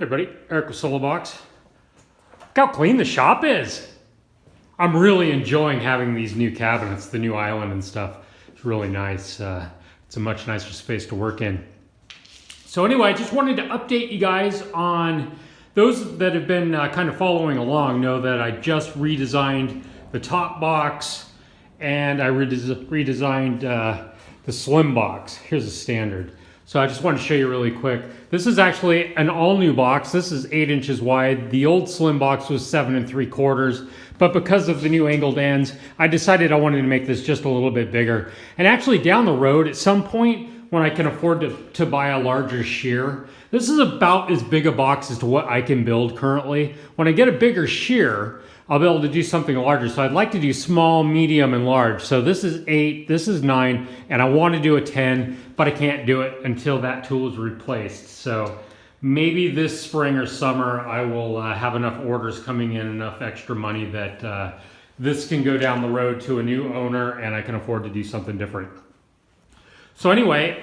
Hey everybody, Eric with Solo Box. Look how clean the shop is. I'm really enjoying having these new cabinets, the new island and stuff. It's really nice. It's a much nicer space to work in. So anyway, I just wanted to update you guys on those that have been kind of following along know that I just redesigned the top box and I redesigned the slim box. Here's a standard. So I just want to show you really quick. This is actually an all new box. This is 8 inches wide. The old slim box was 7 3/4, but because of the new angled ends, I decided I wanted to make this just a little bit bigger. And actually down the road at some point when I can afford to buy a larger shear, this is about as big a box as to what I can build currently. When I get a bigger shear, I'll be able to do something larger. So I'd like to do small, medium, and large. So this is 8, this is 9, and I want to do a 10, but I can't do it until that tool is replaced. So maybe this spring or summer, I will have enough orders coming in, enough extra money that this can go down the road to a new owner and I can afford to do something different. So anyway,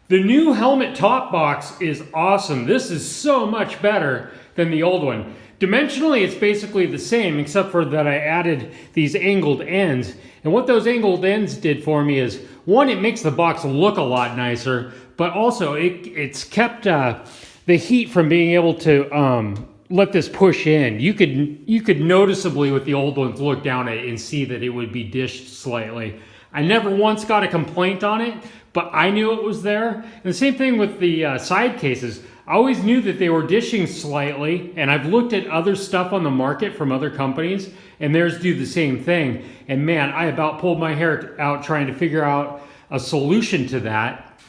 the new helmet top box is awesome. This is so much better than the old one. Dimensionally, it's basically the same, except for that I added these angled ends. And what those angled ends did for me is, one, it makes the box look a lot nicer, but also it's kept the heat from being able to let this push in. You could noticeably with the old ones look down at it and see that it would be dished slightly. I never once got a complaint on it, but I knew it was there. And the same thing with the side cases. I always knew that they were dishing slightly, and I've looked at other stuff on the market from other companies, and theirs do the same thing. And man, I about pulled my hair out trying to figure out a solution to that.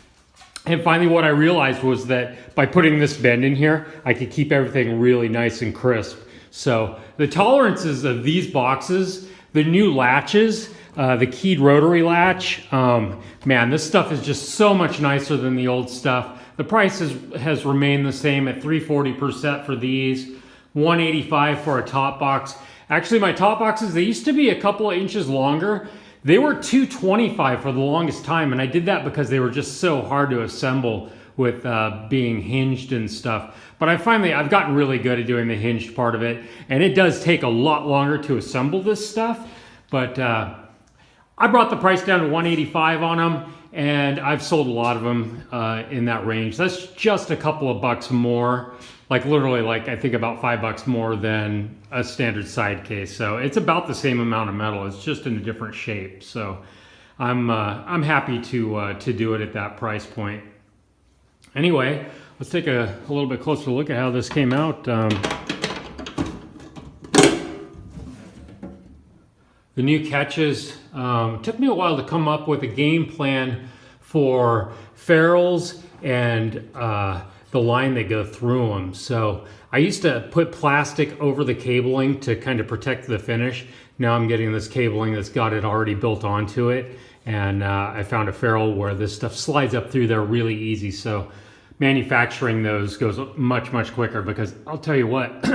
And finally what I realized was that by putting this bend in here, I could keep everything really nice and crisp. So the tolerances of these boxes, the new latches, the keyed rotary latch, man, this stuff is just so much nicer than the old stuff. The price has remained the same at $340 per set for these, $185 for a top box. Actually, my top boxes, they used to be a couple of inches longer. They were $225 for the longest time, and I did that because they were just so hard to assemble with being hinged and stuff. But I've gotten really good at doing the hinged part of it, and it does take a lot longer to assemble this stuff. But I brought the price down to $185 on them, and I've sold a lot of them in that range. That's just a couple of bucks more, like literally like I think about $5 more than a standard side case. So it's about the same amount of metal. It's just in a different shape. So I'm happy to do it at that price point. Anyway, let's take a little bit closer look at how this came out. The new catches, took me a while to come up with a game plan for ferrules and the line that go through them. So I used to put plastic over the cabling to kind of protect the finish. Now I'm getting this cabling that's got it already built onto it. And I found a ferrule where this stuff slides up through there really easy. So manufacturing those goes much, much quicker because I'll tell you what,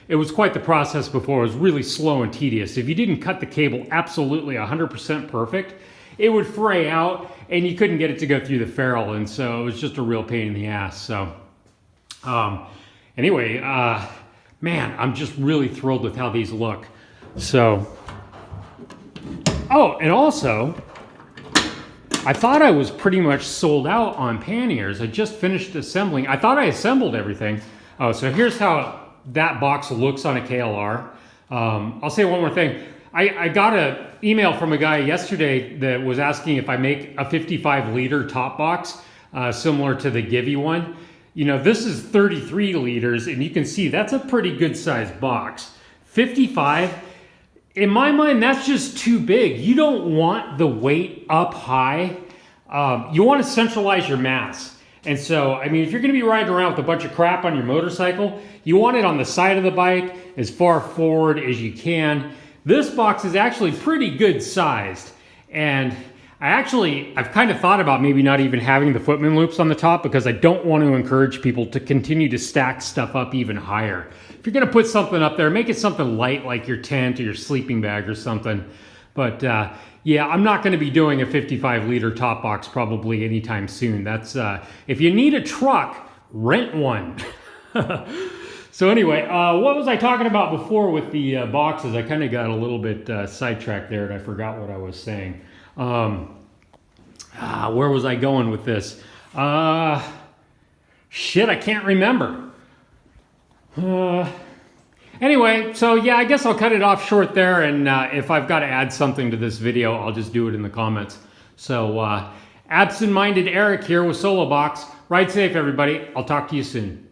it was quite the process before. It was really slow and tedious. If you didn't cut the cable absolutely 100% perfect, it would fray out and you couldn't get it to go through the ferrule. And so it was just a real pain in the ass. So anyway, man, I'm just really thrilled with how these look. So, oh, and also, I thought I was pretty much sold out on panniers. I just finished assembling. I thought I assembled everything. Oh, so here's how that box looks on a KLR. I'll say one more thing. I got an email from a guy yesterday that was asking if I make a 55 liter top box, similar to the Givy one. You know, this is 33 liters and you can see that's a pretty good sized box. 55, in my mind, that's just too big. You don't want the weight up high. You want to centralize your mass. And so, I mean, if you're going to be riding around with a bunch of crap on your motorcycle, you want it on the side of the bike as far forward as you can. This box is actually pretty good sized. And I've kind of thought about maybe not even having the footman loops on the top because I don't want to encourage people to continue to stack stuff up even higher. If you're going to put something up there, make it something light like your tent or your sleeping bag or something. But yeah, I'm not going to be doing a 55 liter top box probably anytime soon. That's if you need a truck, rent one. So anyway, what was I talking about before with the boxes? I kind of got a little bit sidetracked there and I forgot what I was saying. Where was I going with this? Shit, I can't remember. Anyway, so yeah, I guess I'll cut it off short there, and if I've got to add something to this video, I'll just do it in the comments. So, absent-minded Eric here with Solo Box. Ride safe, everybody. I'll talk to you soon.